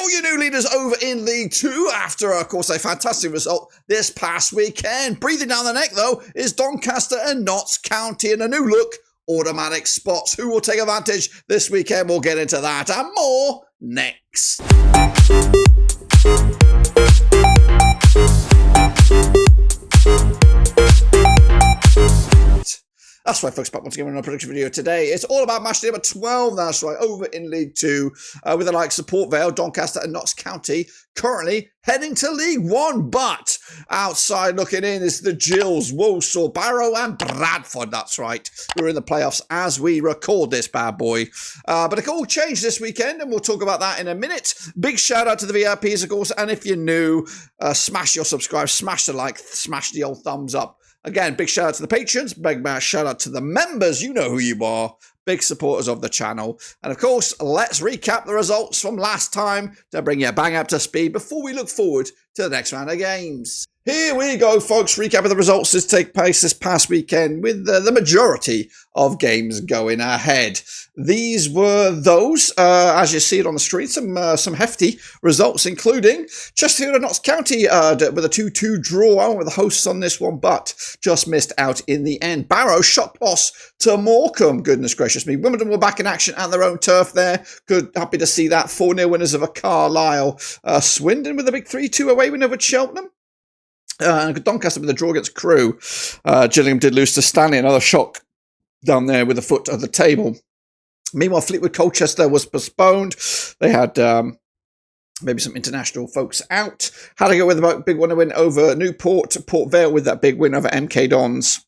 go, you new leaders over in League 2 after, of course, a fantastic result this past weekend. Breathing down the neck, though, is Doncaster and Notts County in a new look, automatic spots. Who will take advantage this weekend? We'll get into that and more next. That's right, folks, back once again with another prediction video today. It's all about Matchday number 12, that's right, over in League 2, with the likes of Vale, Doncaster and Notts County currently heading to League 1. But outside looking in is the Gills, Walsall, Barrow and Bradford, that's right. We're in the playoffs as we record this bad boy. But it all changed this weekend, and we'll talk about that in a minute. Big shout out to the VIPs, of course, and if you're new, smash your subscribe, smash the like, smash the old thumbs up. Again, big shout out to the patrons, big shout out to the members, you know who you are, big supporters of the channel. And of course, let's recap the results from last time to bring you bang up to speed before we look forward to the next round of games. Here we go, folks, recap of the results that take place this past weekend with the majority of games going ahead. These were those, as you see it on the screen, some hefty results, including Chesterfield and Notts County with a 2-2 draw. I went with the hosts on this one, but just missed out in the end. Barrow shot toss to Morecambe, goodness gracious me. Wimbledon were back in action at their own turf there. Good, happy to see that. 4-0 winners of a Carlisle. Swindon with a big 3-2 away win over Cheltenham. Doncaster with a draw against Crewe. Gillingham did lose to Stanley, another shock down there with the foot of the table. Meanwhile, Fleetwood Colchester was postponed. They had maybe some international folks out. Harrogate with a big win over Newport. Port Vale with that big win over MK Dons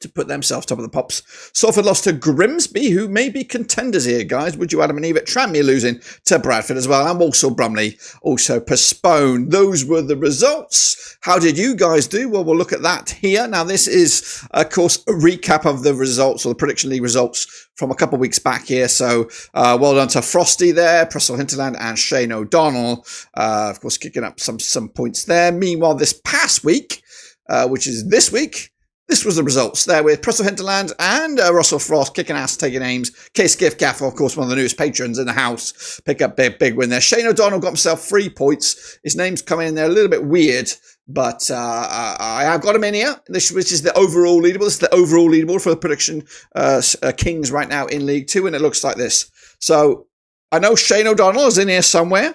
to put themselves top of the pops. Salford lost to Grimsby, who may be contenders here, guys. Would you Adam and Eve? Tranmere losing to Bradford as well. And Walsall Bromley also postponed. Those were the results. How did you guys do? Well, we'll look at that here. Now, this is, of course, a recap of the results, or the Prediction League results from a couple of weeks back here. So, well done to Frosty there, Prestel Hinterland and Shane O'Donnell. Of course, kicking up some points there. Meanwhile, this past week, which is this week, this was the results there with Prestel Hinterland and Russell Frost kicking ass, taking aims. Case Gift Gaffer, of course, one of the newest patrons in the house, pick up big win there. Shane O'Donnell got himself 3 points. His name's coming in there a little bit weird, but I have got him in here, which is the overall leaderboard. This is the overall leaderboard for the Prediction Kings right now in League 2, and it looks like this. So I know Shane O'Donnell is in here somewhere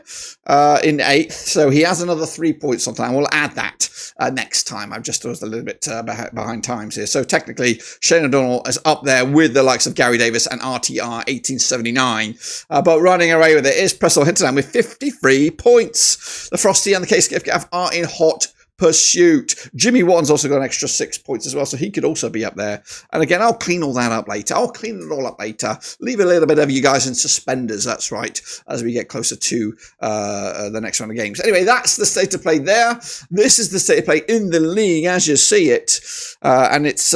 in 8th, so he has another 3 points on time. We'll add that next time. I've just was a little bit behind times here. So technically, Shane O'Donnell is up there with the likes of Gary Davis and RTR 1879. But running away with it is Prestel Hinterland with 53 points. The Frosty and the Case Gift Gaff are in hot pursuit. Jimmy Watton's also got an extra 6 points as well, so he could also be up there. And again, I'll clean all that up later. I'll clean it all up later. Leave a little bit of you guys in suspenders, that's right, as we get closer to the next round of games. Anyway, that's the state of play there. This is the state of play in the league as you see it. And it's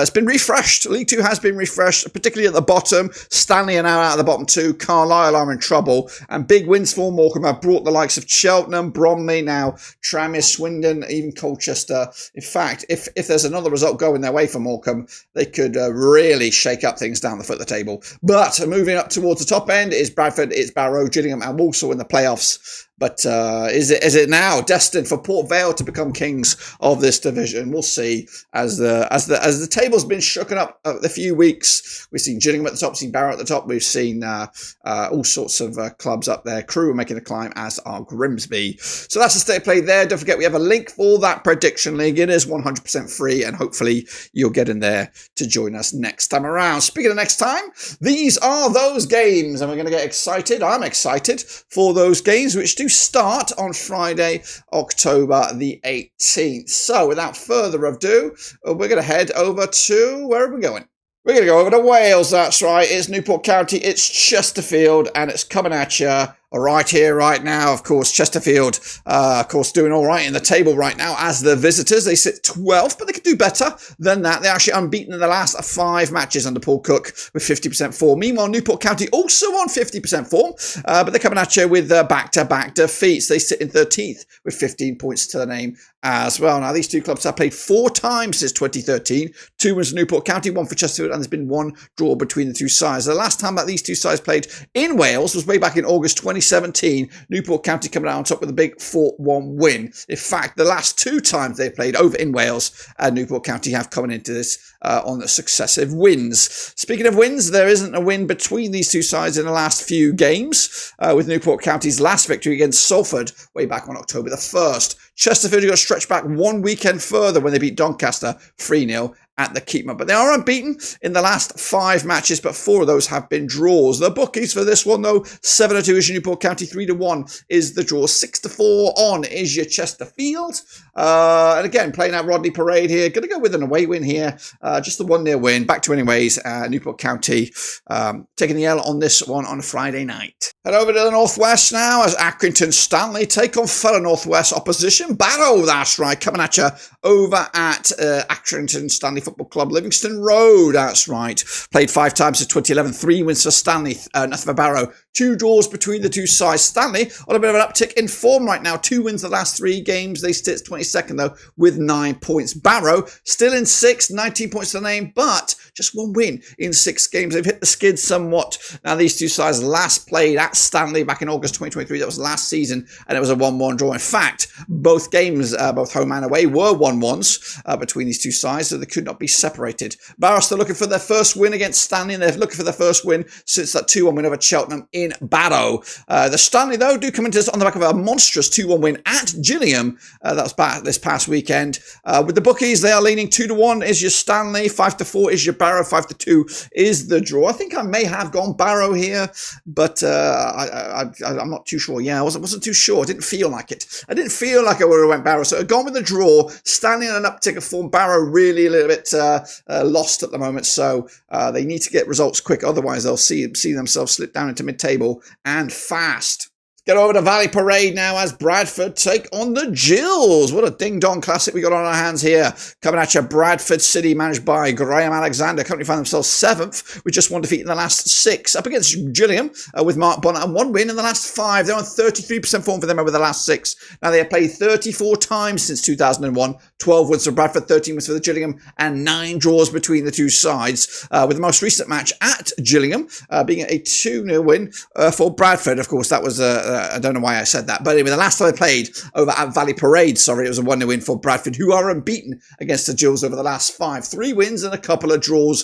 been refreshed. League 2 has been refreshed, particularly at the bottom. Stanley are now out of the bottom 2. Carlisle are in trouble. And big wins for Morecambe have brought the likes of Cheltenham, Bromley, now Tranmere, Swindon, even Colchester. In fact, if there's another result going their way for Morecambe, they could really shake up things down the foot of the table. But moving up towards the top end is Bradford, it's Barrow, Gillingham and Walsall in the playoffs. But is it now destined for Port Vale to become kings of this division? We'll see. As the table's been shooken up a few weeks, we've seen Gillingham at the top, seen Barrow at the top. We've seen all sorts of clubs up there. Crewe are making a climb, as are Grimsby. So that's the state of play there. Don't forget we have a link for that Prediction League. It is 100% free, and hopefully you'll get in there to join us next time around. Speaking of next time, these are those games, and we're going to get excited. I'm excited for those games, which do start on Friday, October the 18th. So without further ado, we're going to head over to, where are we going? We're going to go over to Wales, that's right. It's Newport County, it's Chesterfield, and it's coming at you right here, right now. Of course, Chesterfield, of course, doing all right in the table right now as the visitors. They sit 12th, but they could do better than that. They're actually unbeaten in the last 5 matches under Paul Cook with 50% form. Meanwhile, Newport County also on 50% form, but they're coming at you with back-to-back defeats. They sit in 13th with 15 points to the name as well. Now, these two clubs have played 4 times since 2013. 2 wins for Newport County, 1 for Chesterfield, and there's been 1 draw between the two sides. The last time that these two sides played in Wales was way back in August 2020. 2017. Newport County coming out on top with a big 4-1 win. In fact, the last 2 times they played over in Wales, Newport County have come into this on successive wins. Speaking of wins, there isn't a win between these two sides in the last few games, with Newport County's last victory against Salford way back on October the 1st. Chesterfield got stretched back one weekend further when they beat Doncaster 3-0 at the Keepman. But they are unbeaten in the last 5 matches, but 4 of those have been draws. The bookies for this one, though, 7-2 is your Newport County, 3-1 is the draw, 6-4 on is your Chesterfield. And again, playing out Rodney Parade here. Going to go with an away win here. Just the 1-0 win. Back to winning ways. Newport County taking the L on this one on a Friday night. Head over to the Northwest now as Accrington Stanley take on fellow Northwest opposition. Barrow, that's right, coming at you over at Accrington Stanley Football Club, Livingston Road, that's right. Played 5 times since 2011, 3 wins for Stanley, nothing for Barrow. 2 draws between the two sides. Stanley on a bit of an uptick in form right now. 2 wins the last 3 games. They sit 22nd though with 9 points. Barrow still in 6th, 19 points to the name, but just 1 win in 6 games. They've hit the skid somewhat. Now these two sides last played at Stanley back in August 2023. That was last season, and it was a 1-1 draw. In fact, both games, both home and away, were 1-1s between these two sides, so they could not be separated. Barrow still looking for their first win against Stanley, and they're looking for their first win since that 2-1 win over Cheltenham in Barrow. The Stanley, though, do come into this on the back of a monstrous 2-1 win at Gillingham. That was back this past weekend. With the bookies, they are leaning 2-1 is your Stanley, 5-4 is your Barrow, 5-2 is the draw. I think I may have gone Barrow here, but I'm not too sure. Yeah, I wasn't too sure. I didn't feel like it. I didn't feel like I would have went Barrow, so I've gone with the draw. Stanley on an uptick of form. Barrow really a little bit lost at the moment, so they need to get results quick. Otherwise, they'll see themselves slip down into mid-table and fast. Get over to Valley Parade now as Bradford take on the Gills. What a ding-dong classic we got on our hands here. Coming at you, Bradford City, managed by Graham Alexander, currently find themselves 7th with just 1 defeat in the last 6. Up against Gillingham with Mark Bonner and 1 win in the last 5. They're on 33% form for them over the last 6. Now they have played 34 times since 2001. 12 wins for Bradford, 13 wins for the Gillingham, and 9 draws between the two sides. With the most recent match at Gillingham being a 2-0 win for Bradford. Of course, that was I don't know why I said that, but anyway, the last time I played over at Valley Parade, it was a 1-0 win for Bradford, who are unbeaten against the Gills over the last 5. 3 wins and a couple of draws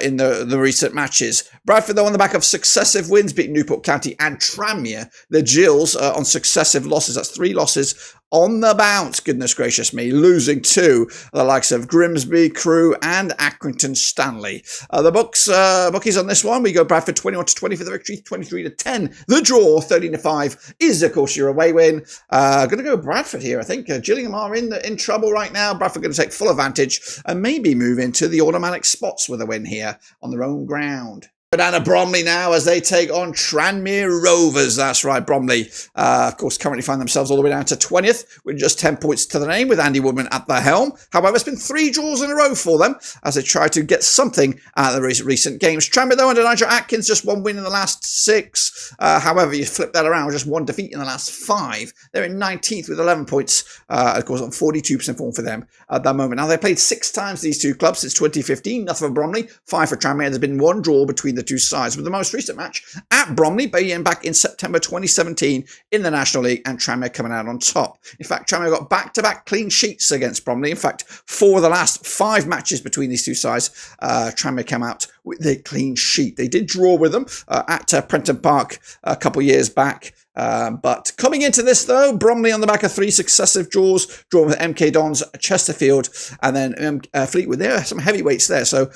in the recent matches. Bradford, though, on the back of successive wins, beating Newport County and Tranmere. The Gills on successive losses. That's 3 losses on the bounce, goodness gracious me, losing to the likes of Grimsby, Crewe, and Accrington Stanley. The bookies on this one, we go Bradford 21-20 for the victory, 23-10. The draw, 13-5, is of course your away win. Going to go Bradford here, I think. Gillingham are in trouble right now. Bradford going to take full advantage and maybe move into the automatic spots with a win here on their own ground. Go down to Bromley now as they take on Tranmere Rovers. That's right, Bromley, of course, currently find themselves all the way down to 20th with just 10 points to the name with Andy Woodman at the helm. However, it's been 3 draws in a row for them as they try to get something out of the recent games. Tranmere, though, under Nigel Atkins, just 1 win in the last 6. However, you flip that around, just 1 defeat in the last 5. They're in 19th with 11 points, of course, on 42% form for them at that moment. Now, they played 6 times these two clubs since 2015. Nothing for Bromley, 5 for Tranmere. There's been 1 draw between the two sides, with the most recent match at Bromley being back in September 2017 in the National League, and Tranmere coming out on top. In fact, Tranmere got back-to-back clean sheets against Bromley. In fact, 4 of the last 5 matches between these two sides, Tranmere came out with a clean sheet. They did draw with them at Prenton Park a couple of years back. But coming into this, though, Bromley on the back of 3 successive draws, drawn with MK Dons, Chesterfield, and then Fleetwood. There are some heavyweights there, so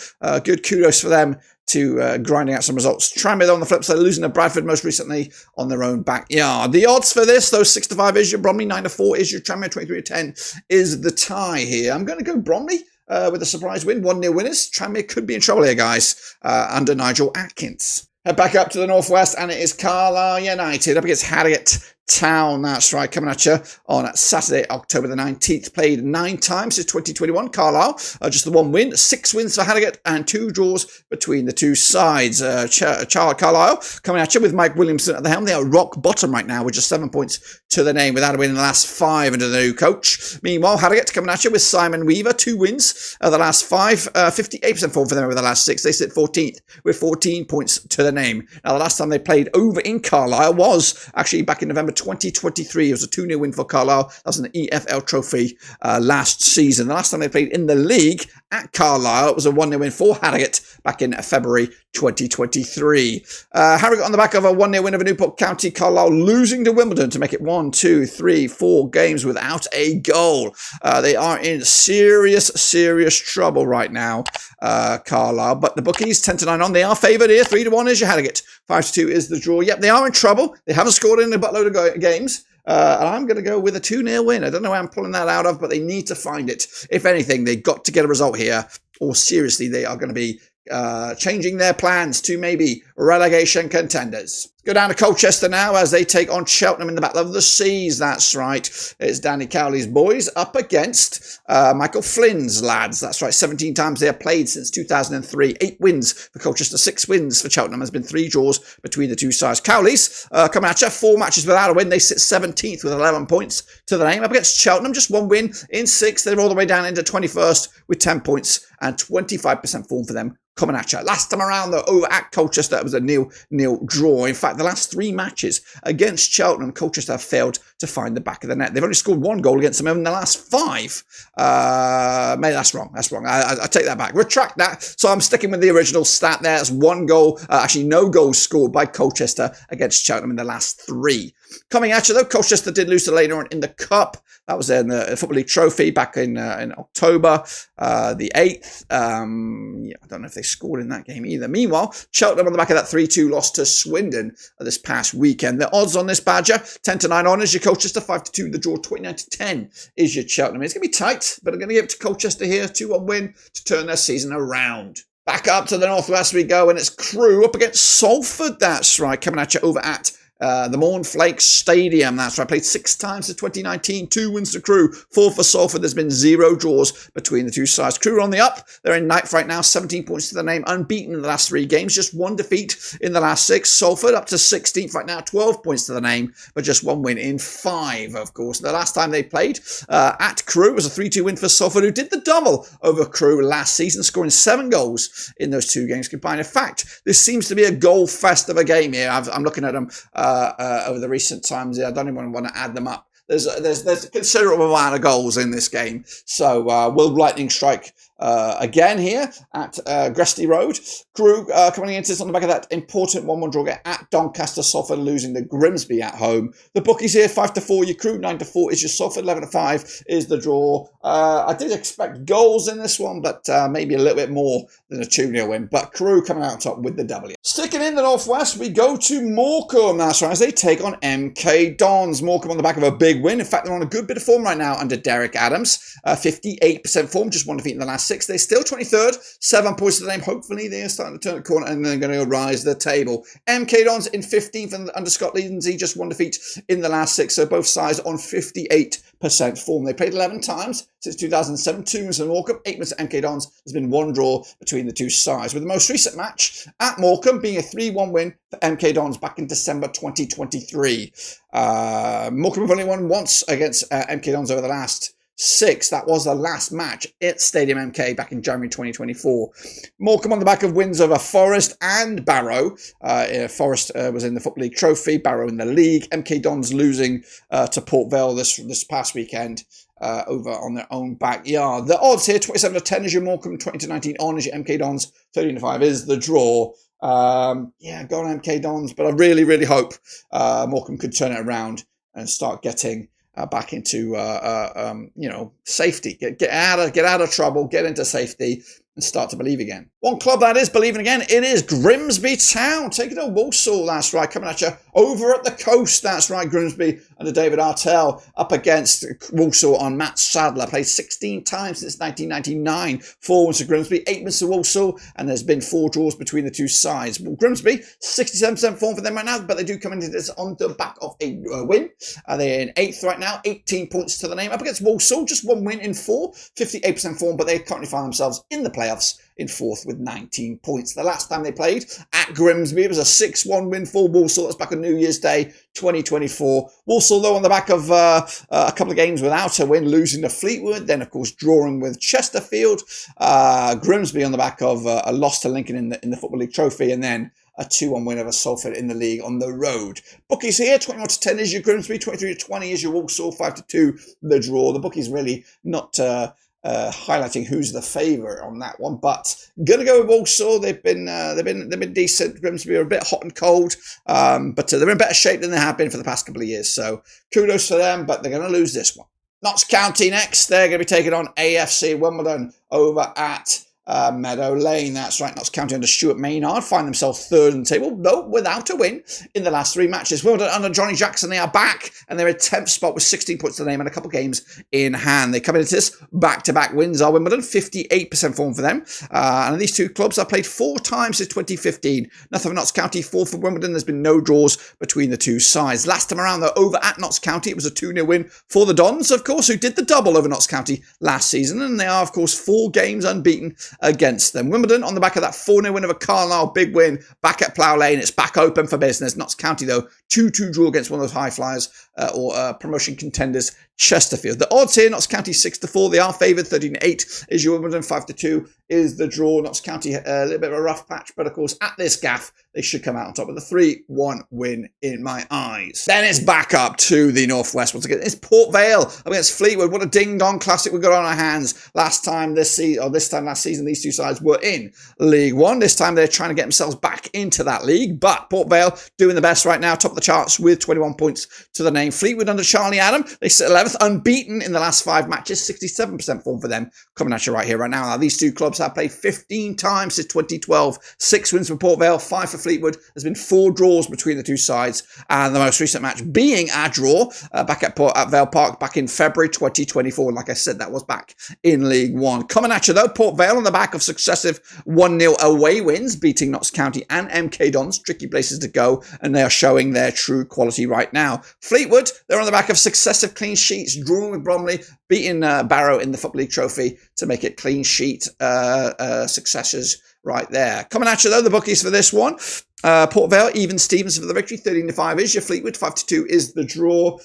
good kudos for them to grinding out some results. Tranmere on the flip side, losing to Bradford most recently on their own backyard. The odds for this, though, 6-5 is your Bromley, 9-4 is your Tranmere, 23-10 is the tie here. I'm going to go Bromley with a surprise win, 1-0 winners. Tranmere could be in trouble here, guys, under Nigel Atkins. Head back up to the northwest, and it is Carlisle United up against Harrogate Town. That's right, coming at you on Saturday, October the 19th. Played 9 times since 2021. Carlisle, just the 1 win, 6 wins for Harrogate, and 2 draws between the 2 sides. Carlisle coming at you with Mike Williamson at the helm. They are rock bottom right now with just 7 points to the name without a win in the last 5 under the new coach. Meanwhile, Harrogate coming at you with Simon Weaver, 2 wins the last 5, 58% form for them over the last 6. They sit 14th with 14 points to the name. Now, the last time they played over in Carlisle was actually back in November 2023. It was a 2-0 win for Carlisle. That was an EFL trophy last season. The last time they played in the league at Carlisle, it was a 1-0 win for Harrogate back in February 2023. Harrogate on the back of a 1-0 win over Newport County. Carlisle losing to Wimbledon to make it 1, 2, 3, 4 games without a goal. They are in serious trouble right now, Carlisle. But the bookies 10-9 on. They are favoured here. 3-1 is your Harrogate. 5-2 is the draw. Yep, they are in trouble. They haven't scored in a buttload of games. And I'm going to go with a 2-0 win. I don't know where I'm pulling that out of, but they need to find it. If anything, they've got to get a result here, or seriously, they are going to be changing their plans to maybe relegation contenders. Go down to Colchester now as they take on Cheltenham in the Battle of the Seas. That's right. It's Danny Cowley's boys up against Michael Flynn's lads. That's right. 17 times they have played since 2003. 8 wins for Colchester, 6 wins for Cheltenham. There's been 3 draws between the 2 sides. Cowley's coming at you. 4 matches without a win. They sit 17th with 11 points to the name. Up against Cheltenham, just 1 win in 6. They're all the way down into 21st with 10 points and 25% form for them. Coming at you. Last time around, though, over at Colchester, it was a nil draw. In fact, the last 3 matches against Cheltenham, Colchester have failed to find the back of the net. They've only scored 1 goal against them in the last 5. Maybe that's wrong. That's wrong. I take that back. Retract that. So I'm sticking with the original stat there. It's 1 goal, actually no goals scored by Colchester against Cheltenham in the last 3. Coming at you, though, Colchester did lose to later on in the Cup. That was in the Football League Trophy back in October the 8th. I don't know if they scored in that game either. Meanwhile, Cheltenham on the back of that 3-2 loss to Swindon this past weekend. The odds on this badger, 10-9 on is your Colchester, 5-2 the draw, 29-10 is your Cheltenham. It's going to be tight, but I'm going to give it to Colchester here, 2-1 win to turn their season around. Back up to the northwest we go, and it's Crewe up against Salford. That's right, coming at you over at the Mornflake Stadium. That's right. Played 6 times in 2019. 2 wins to Crewe. 4 for Salford. There's been 0 draws between the 2 sides. Crewe on the up. They're in ninth right now. 17 points to the name. Unbeaten in the last 3 games. Just 1 defeat in the last 6. Salford up to 16th right now. 12 points to the name, but just 1 win in 5, of course. The last time they played at Crewe was a 3-2 win for Salford, who did the double over Crewe last season, scoring 7 goals in those 2 games combined. In fact, this seems to be a goal fest of a game here. I'm looking at them over the recent times. I don't even want to add them up. There's a considerable amount of goals in this game. So will lightning strike again here at Gresty Road? Crewe coming into this on the back of that important 1-1 draw at Doncaster. Salford losing to Grimsby at home. The bookies here 5-4 your Crewe, 9-4 is your Salford, 11-5 is the draw. I did expect goals in this one, but maybe a little bit more than a 2-0 win. But Crewe coming out on top with the W. Sticking in the northwest, we go to Morecambe. That's right, as they take on MK Dons. Morecambe on the back of a big win. In fact, they're on a good bit of form right now under Derek Adams. 58% form, just 1 defeat in the last 6. They're still 23rd, 7 points to the name. Hopefully, they're starting to turn the corner and they're going to rise the table. MK Dons in 15th under Scott Lindsay, just 1 defeat in the last 6. So both sides on 58% form. They played 11 times since 2007. 2 wins for Morecambe, 8 wins for MK Dons. There's been 1 draw between the 2 sides, with the most recent match at Morecambe being a 3-1 win for MK Dons back in December 2023. Morecambe have only won once against MK Dons over the last 6. That was the last match at Stadium MK back in January 2024. Morecambe on the back of wins over Forest and Barrow. Forest was in the Football League Trophy, Barrow in the league. MK Dons losing to Port Vale this past weekend. Over on their own backyard. The odds here, 27-10 is your Morecambe, 20-19 on is your MK Dons, 13-5 is the draw. Go on MK Dons, but I really hope Morecambe could turn it around and start getting back into safety. Get out of trouble, get into safety. and start to believe again. One club that is believing again, it is Grimsby Town, taking on Walsall, that's right, coming at you over at the coast, that's right, Grimsby under David Artell up against Walsall on Matt Sadler, played 16 times since 1999, 4 wins to Grimsby, 8 wins to Walsall, and there's been 4 draws between the two sides. Well, Grimsby, 67% form for them right now, but they do come into this on the back of a win. They're in 8th right now, 18 points to the name, up against Walsall, just 1 win in 4, 58% form, but they currently find themselves in the playoffs in 4th with 19 points. The last time they played at Grimsby, it was a 6-1 win for Walsall. That's back on New Year's Day 2024. Walsall, though, on the back of a couple of games without a win, losing to Fleetwood, then, of course, drawing with Chesterfield. Grimsby on the back of a loss to Lincoln in the Football League Trophy, and then a 2-1 win over Salford in the league on the road. Bookies here, 21-10 is your Grimsby, 23-20 is your Walsall, 5-2 the draw. The bookies really not highlighting who's the favourite on that one, but gonna go with Walsall. They've been decent. Grimsby are a bit hot and cold, but they're in better shape than they have been for the past couple of years. So kudos to them, but they're gonna lose this one. Notts County next. They're gonna be taking on AFC Wimbledon over at Meadow Lane. That's right, Notts County under Stuart Maynard find themselves 3rd in the table, though without a win in the last 3 matches. Wimbledon under Johnny Jackson, they are back, and they're in 10th spot with 16 points to the name and a couple of games in hand. They come into this back-to-back wins are Wimbledon, 58% form for them. And these two clubs have played 4 times since 2015. Nothing for Notts County, 4 for Wimbledon. There's been no draws between the two sides. Last time around, though, over at Notts County, it was a 2-0 win for the Dons, of course, who did the double over Notts County last season, and they are, of course, 4 games unbeaten against them. Wimbledon on the back of that 4-0 win over Carlisle, big win back at Plough Lane. It's back open for business. Notts County, though, 2-2 draw against one of those high flyers or promotion contenders, Chesterfield. The odds here, Notts County 6-4. They are favoured. 13-8 is your Wimbledon. 5-2 is the draw. Notts County a little bit of a rough patch, but of course at this gaff they should come out on top with a 3-1 win in my eyes. Then it's back up to the northwest once again. It's Port Vale against Fleetwood. What a ding-dong classic we've got on our hands. Last time last season, these two sides were in League One. This time they're trying to get themselves back into that league, but Port Vale doing the best right now, top of the charts with 21 points to the name. Fleetwood under Charlie Adam, they sit 11th, unbeaten in the last 5 matches, 67% form for them. Coming at you right here, right now. Now, these two clubs have played 15 times since 2012. 6 wins for Port Vale, 5 for Fleetwood. There's been 4 draws between the two sides, and the most recent match being our draw back at Vale Park back in February 2024. And like I said, that was back in League One. Coming at you though, Port Vale on the back of successive 1-0 away wins, beating Notts County and MK Dons. Tricky places to go, and they are showing their true quality right now. Fleetwood, they're on the back of successive clean sheets, drawing with Bromley, beating Barrow in the Football League Trophy to make it clean sheet successes right there. Coming at you though, the bookies for this one. Port Vale, even Stevenson for the victory, 13-5 is your Fleetwood, 5-2 is the draw.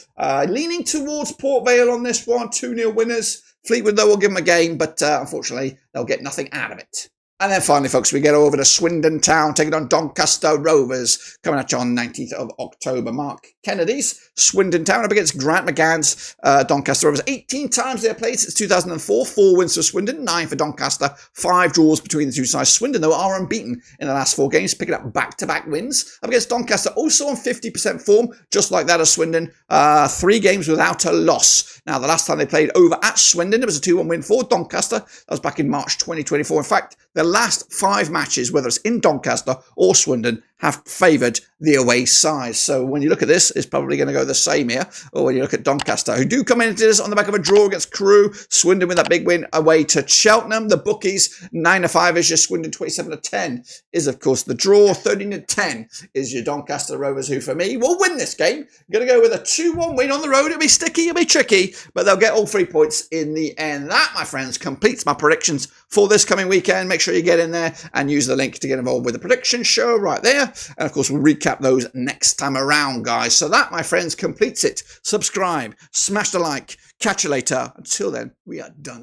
Leaning towards Port Vale on this one, 2-0 winners. Fleetwood though will give them a game, but unfortunately they'll get nothing out of it. And then finally, folks, we get over to Swindon Town, taking on Doncaster Rovers, coming at you on 19th of October. Mark Kennedy's Swindon Town up against Grant McGann's Doncaster Rovers. 18 times they have played since 2004. 4 wins for Swindon, 9 for Doncaster, 5 draws between the two sides. Swindon, though, are unbeaten in the last 4 games, picking up back-to-back wins up against Doncaster, also on 50% form, just like that of Swindon. 3 games without a loss. Now, the last time they played over at Swindon, it was a 2-1 win for Doncaster. That was back in March 2024. In fact, the last 5 matches, whether it's in Doncaster or Swindon, have favoured the away side. So when you look at this, it's probably going to go the same here. Or when you look at Doncaster, who do come into this on the back of a draw against Crewe. Swindon with that big win away to Cheltenham. The bookies, 9-5 is your Swindon, 27-10 is, of course, the draw. 13-10 is your Doncaster Rovers, who for me will win this game. Going to go with a 2-1 win on the road. It'll be sticky, it'll be tricky, but they'll get all 3 points in the end. That, my friends, completes my predictions for this coming weekend. Make sure you get in there and use the link to get involved with the prediction show right there. And of course, we'll recap those next time around, guys. So that, my friends, completes it. Subscribe, smash the like, catch you later. Until then, we are done.